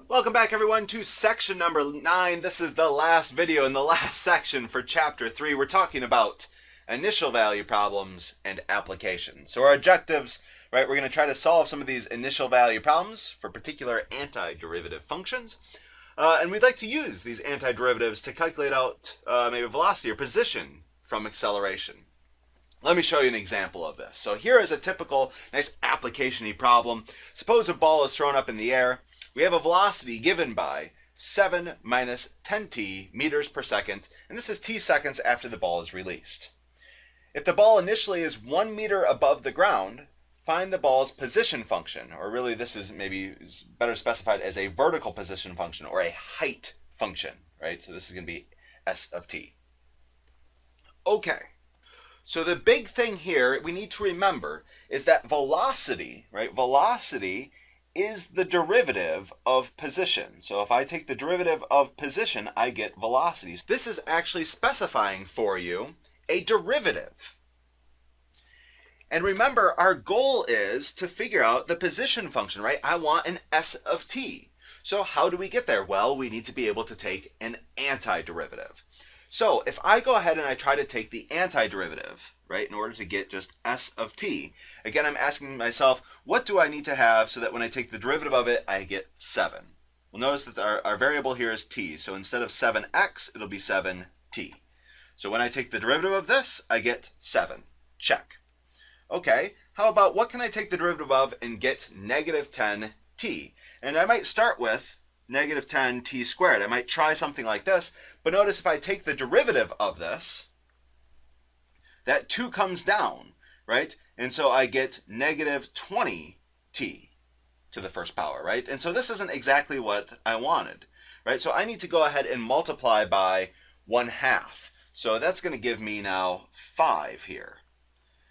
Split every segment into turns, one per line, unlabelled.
Welcome back everyone to section number 9. This is the last video in the last section for chapter 3. We're talking about initial value problems and applications. So our objectives, right, we're going to try to solve some of these initial value problems for particular antiderivative functions. And we'd like to use these antiderivatives to calculate out maybe velocity or position from acceleration. Let me show you an example of this. So here is a typical nice application-y problem. Suppose a ball is thrown up in the air. We have a velocity given by 7 minus 10t meters per second, and this is t seconds after the ball is released. If the ball initially is 1 meter above the ground, find the ball's position function, or really this is maybe better specified as a vertical position function or a height function, right? So this is going to be s of t. Okay. So the big thing here we need to remember is that velocity, right? Velocity is the derivative of position. So if I take the derivative of position, I get velocity. This is actually specifying for you a derivative. And remember, our goal is to figure out the position function, right? I want an s of t. So how do we get there? Well, we need to be able to take an antiderivative. So if I go ahead and I try to take the antiderivative, right, in order to get just s of t, again, I'm asking myself, what do I need to have so that when I take the derivative of it, I get 7? Well, notice that our variable here is t, so instead of 7x, it'll be 7t. So when I take the derivative of this, I get 7. Check. Okay, how about what can I take the derivative of and get negative 10t? And I might start with negative 10t squared. I might try something like this, but notice if I take the derivative of this, that 2 comes down, right? And so I get negative 20t to the first power, right? And so this isn't exactly what I wanted, right? So I need to go ahead and multiply by 1/2. So that's going to give me now 5 here.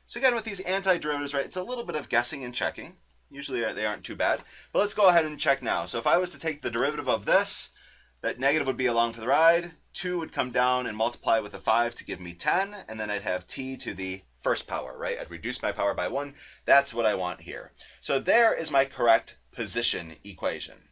So again, with these antiderivatives, right, it's a little bit of guessing and checking. Usually they aren't too bad. But let's go ahead and check now. So if I was to take the derivative of this, that negative would be along for the ride. 2 would come down and multiply with a 5 to give me 10. And then I'd have t to the first power, right? I'd reduce my power by 1. That's what I want here. So there is my correct position equation.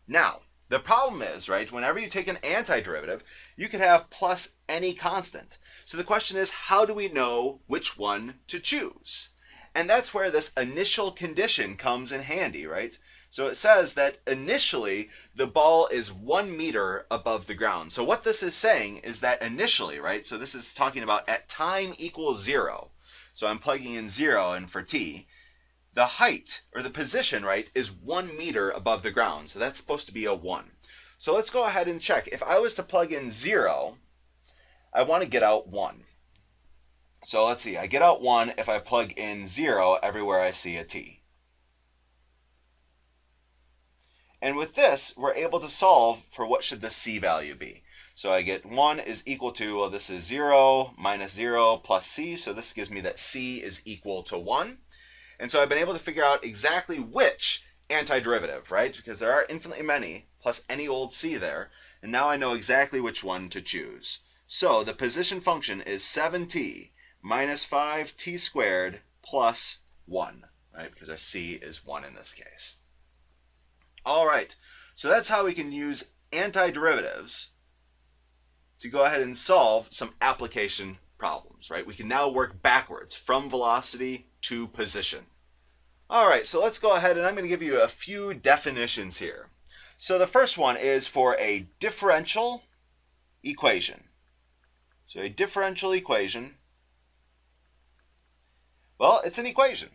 Now, the problem is, right, whenever you take an antiderivative, you could have plus any constant. So the question is, how do we know which one to choose? And that's where this initial condition comes in handy, right? So it says that initially the ball is 1 meter above the ground. So what this is saying is that initially, right? So this is talking about at time equals 0. So I'm plugging in 0 and for t, the height or the position, right, is 1 meter above the ground. So that's supposed to be a 1. So let's go ahead and check. If I was to plug in 0, I want to get out 1. So let's see, I get out 1 if I plug in 0 everywhere I see a t. And with this, we're able to solve for what should the c value be. So I get 1 is equal to, well, this is 0 minus 0 plus c, so this gives me that c is equal to 1. And so I've been able to figure out exactly which antiderivative, right? Because there are infinitely many, plus any old c there, and now I know exactly which one to choose. So the position function is 7t minus 5t squared plus 1, right? Because our c is 1 in this case. All right, so that's how we can use antiderivatives to go ahead and solve some application problems, right? We can now work backwards from velocity to position. All right, so let's go ahead and I'm going to give you a few definitions here. So the first one is for a differential equation. So a differential equation, well, it's an equation,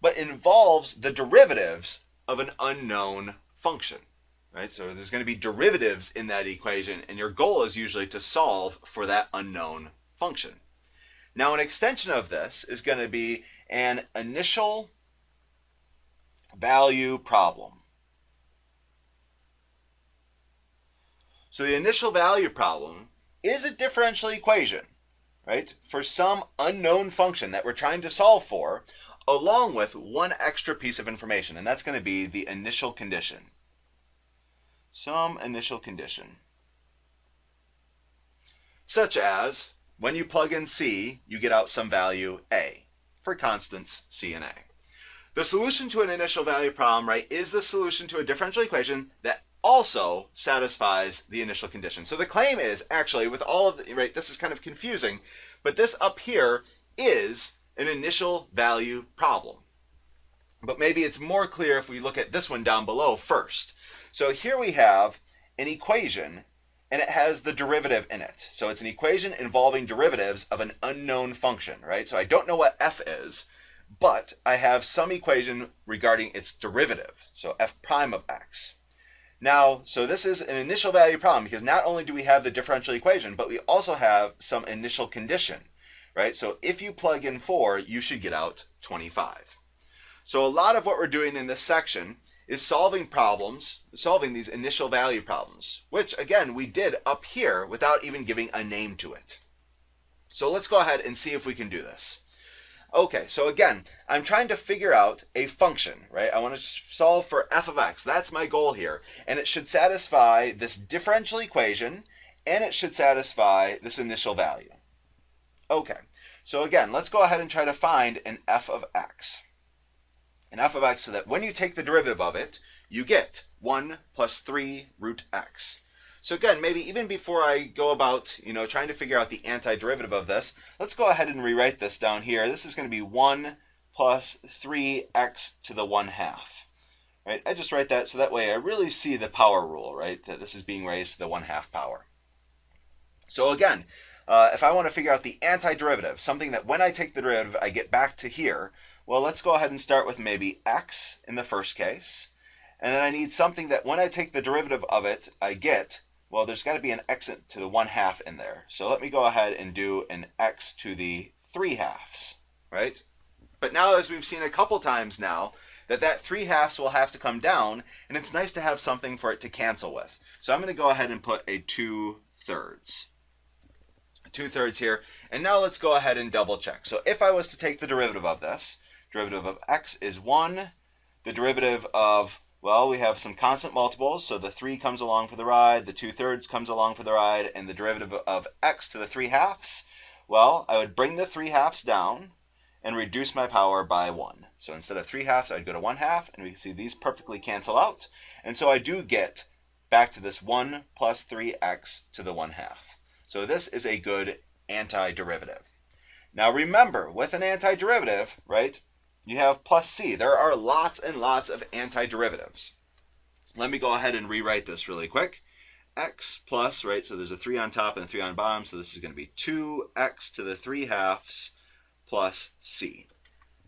but involves the derivatives of an unknown function, right? So there's going to be derivatives in that equation, and your goal is usually to solve for that unknown function. Now, an extension of this is going to be an initial value problem. So the initial value problem is a differential equation, right, for some unknown function that we're trying to solve for, along with one extra piece of information, and that's going to be the initial condition. Some initial condition. Such as, when you plug in c, you get out some value a, for constants c and a. The solution to an initial value problem, right, is the solution to a differential equation that also satisfies the initial condition. So the claim is actually, with all of the, right, this is kind of confusing, but this up here is an initial value problem. But maybe it's more clear if we look at this one down below first. So here we have an equation, and it has the derivative in it. So it's an equation involving derivatives of an unknown function, right? So I don't know what f is, but I have some equation regarding its derivative, so f prime of x. Now, so this is an initial value problem because not only do we have the differential equation, but we also have some initial condition, right? So if you plug in 4, you should get out 25. So a lot of what we're doing in this section is solving these initial value problems, which again, we did up here without even giving a name to it. So let's go ahead and see if we can do this. Okay, so again, I'm trying to figure out a function, right? I want to solve for f of x. That's my goal here. And it should satisfy this differential equation, and it should satisfy this initial value. Okay, so again, let's go ahead and try to find an f of x. An f of x so that when you take the derivative of it, you get 1 plus 3 root x. So again, maybe even before I go about, trying to figure out the antiderivative of this, let's go ahead and rewrite this down here. This is going to be 1 plus 3x to the 1/2. Right? I just write that so that way I really see the power rule, right? That this is being raised to the 1/2 power. So again, if I want to figure out the antiderivative, something that when I take the derivative I get back to here, well, let's go ahead and start with maybe x in the first case. And then I need something that when I take the derivative of it, I get, well, there's got to be an x to the 1/2 in there. So let me go ahead and do an x to the 3/2, right? But now, as we've seen a couple times now, that 3/2 will have to come down, and it's nice to have something for it to cancel with. So I'm going to go ahead and put a 2/3. 2/3 here. And now let's go ahead and double check. So if I was to take the derivative of this, derivative of x is 1. The derivative of, well, we have some constant multiples, so the 3 comes along for the ride, the 2/3 comes along for the ride, and the derivative of x to the 3/2, well, I would bring the 3/2 down and reduce my power by 1. So instead of 3/2, I'd go to 1/2, and we can see these perfectly cancel out. And so I do get back to this 1 plus 3x to the 1/2. So this is a good antiderivative. Now remember, with an antiderivative, right, you have plus c. There are lots and lots of antiderivatives. Let me go ahead and rewrite this really quick. X plus, right, so there's a 3 on top and a 3 on bottom, so this is going to be 2x to the 3/2 plus c.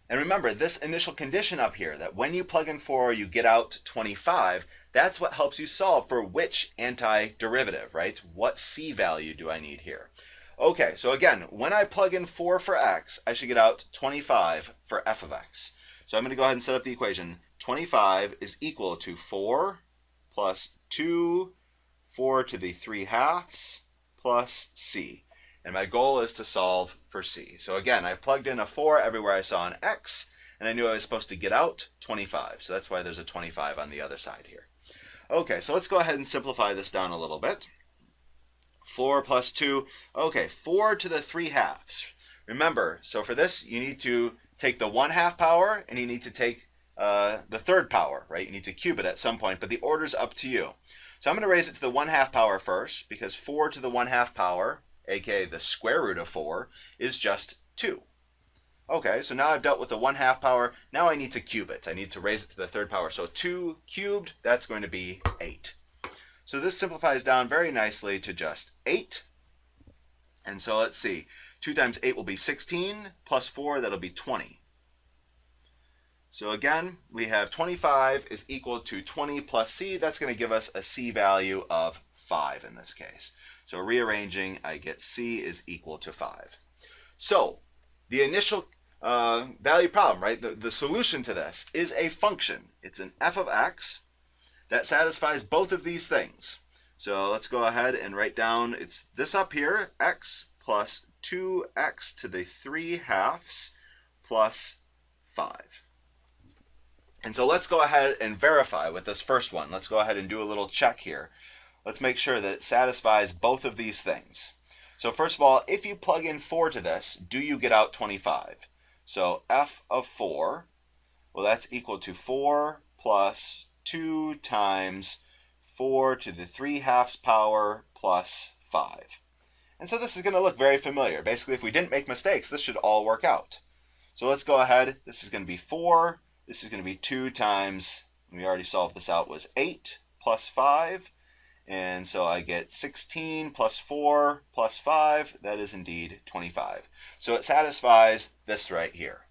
And remember, this initial condition up here, that when you plug in 4, you get out 25, that's what helps you solve for which antiderivative, right? What c value do I need here? Okay, so again, when I plug in 4 for x, I should get out 25 for f of x. So I'm going to go ahead and set up the equation. 25 is equal to 4 plus 2, 4 to the 3/2 plus c. And my goal is to solve for c. So again, I plugged in a 4 everywhere I saw an x, and I knew I was supposed to get out 25. So that's why there's a 25 on the other side here. Okay, so let's go ahead and simplify this down a little bit. 4 plus 2, okay, 4 to the 3/2. Remember, so for this, you need to take the 1/2 power, and you need to take the third power, right? You need to cube it at some point, but the order's up to you. So I'm going to raise it to the 1/2 power first, because 4 to the 1/2 power, aka the square root of 4, is just 2. Okay, so now I've dealt with the 1/2 power. Now I need to cube it. I need to raise it to the third power. So 2 cubed, that's going to be 8. So this simplifies down very nicely to just 8. And so let's see. 2 times 8 will be 16, plus 4, that'll be 20. So again, we have 25 is equal to 20 plus c. That's going to give us a c value of 5 in this case. So rearranging, I get c is equal to 5. So the initial value problem, right? The solution to this is a function. It's an f of x that satisfies both of these things. So let's go ahead and write down, it's this up here, x plus 2x to the 3/2 plus 5. And so let's go ahead and verify with this first one. Let's go ahead and do a little check here. Let's make sure that it satisfies both of these things. So first of all, if you plug in 4 to this, do you get out 25? So f of 4, well, that's equal to 4 plus 2 times 4 to the 3/2 power plus 5. And so this is going to look very familiar. Basically, if we didn't make mistakes, this should all work out. So let's go ahead. This is going to be 4. This is going to be 2 times, we already solved this out, was 8 plus 5. And so I get 16 plus 4 plus 5. That is indeed 25. So it satisfies this right here.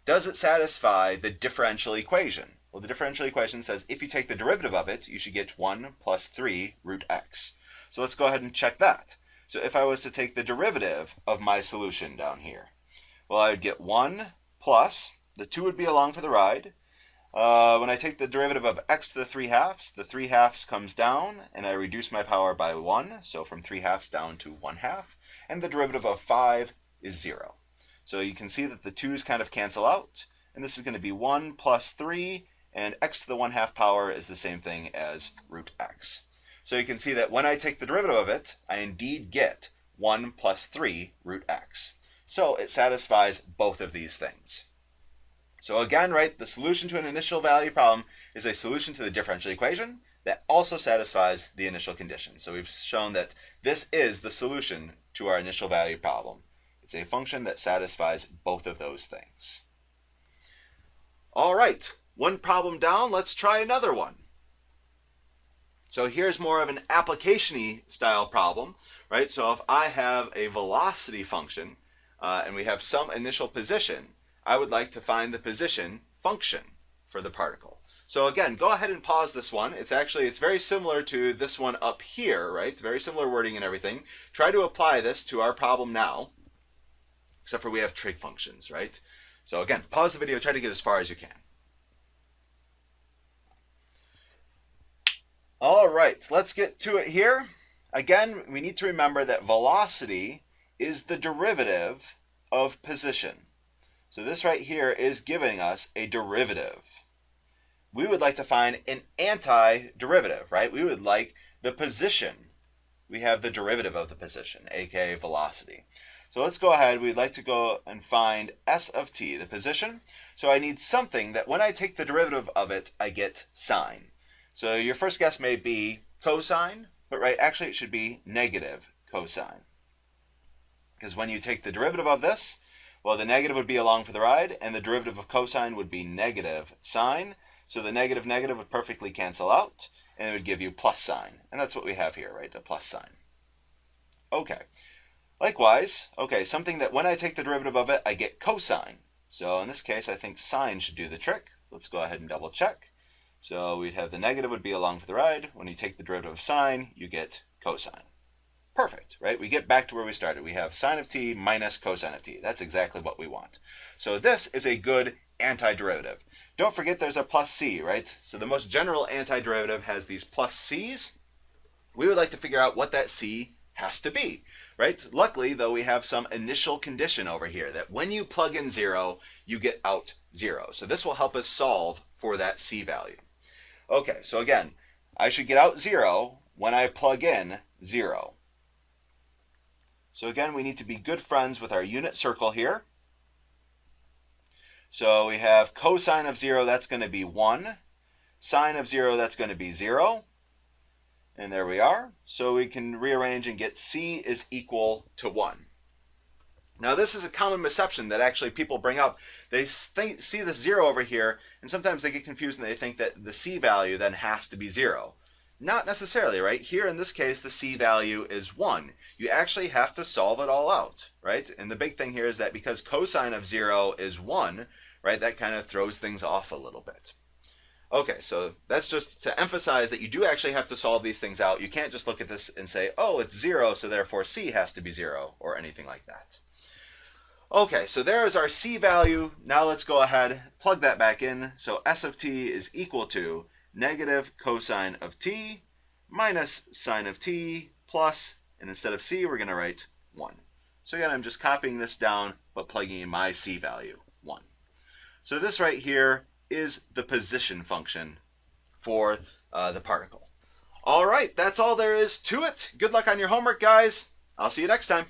Does it satisfy the differential equation? Well, the differential equation says if you take the derivative of it, you should get 1 plus 3 root x. So let's go ahead and check that. So if I was to take the derivative of my solution down here, well, I would get 1 plus, the 2 would be along for the ride. When I take the derivative of x to the 3/2, the 3/2 comes down, and I reduce my power by 1, so from 3/2 down to 1/2, and the derivative of 5 is 0. So you can see that the 2's kind of cancel out, and this is going to be 1 plus 3, and x to the 1/2 power is the same thing as root x. So you can see that when I take the derivative of it, I indeed get 1 plus 3 root x. So it satisfies both of these things. So again, right, the solution to an initial value problem is a solution to the differential equation that also satisfies the initial condition. So we've shown that this is the solution to our initial value problem. It's a function that satisfies both of those things. All right, one problem down, let's try another one. So here's more of an application-y style problem, right? So if I have a velocity function and we have some initial position, I would like to find the position function for the particle. So again, go ahead and pause this one. It's very similar to this one up here, right? Very similar wording and everything. Try to apply this to our problem now, except for we have trig functions, right? So again, pause the video, try to get as far as you can. All right, let's get to it here. Again, we need to remember that velocity is the derivative of position. So this right here is giving us a derivative. We would like to find an antiderivative, right? We would like the position. We have the derivative of the position, aka velocity. So let's go ahead. We'd like to go and find s of t, the position. So I need something that when I take the derivative of it, I get sine. So your first guess may be cosine, but right, actually it should be negative cosine. Because when you take the derivative of this, well, the negative would be along for the ride, and the derivative of cosine would be negative sine. So the negative would perfectly cancel out, and it would give you plus sine. And that's what we have here, right, a plus sign. Okay. Likewise, okay, something that when I take the derivative of it, I get cosine. So in this case, I think sine should do the trick. Let's go ahead and double check. So we'd have the negative would be along for the ride. When you take the derivative of sine, you get cosine. Perfect, right? We get back to where we started. We have sine of t minus cosine of t. That's exactly what we want. So this is a good antiderivative. Don't forget there's a plus c, right? So the most general antiderivative has these plus c's. We would like to figure out what that c has to be, right? Luckily, though, we have some initial condition over here that when you plug in 0, you get out 0. So this will help us solve for that c value. Okay, so again, I should get out 0 when I plug in 0. So again, we need to be good friends with our unit circle here. So we have cosine of 0, that's going to be 1. Sine of 0, that's going to be 0. And there we are. So we can rearrange and get c is equal to 1. Now this is a common misconception that actually people bring up. They see this 0 over here, and sometimes they get confused and they think that the c value then has to be 0. Not necessarily, right? Here in this case, the c value is 1. You actually have to solve it all out, right? And the big thing here is that because cosine of 0 is 1, right, that kind of throws things off a little bit. Okay, so that's just to emphasize that you do actually have to solve these things out. You can't just look at this and say, oh, it's 0, so therefore c has to be 0, or anything like that. Okay, so there is our c value. Now let's go ahead, plug that back in. So s of t is equal to negative cosine of t minus sine of t plus, and instead of c, we're going to write 1. So again, I'm just copying this down, but plugging in my c value, 1. So this right here is the position function for the particle. All right, that's all there is to it. Good luck on your homework, guys. I'll see you next time.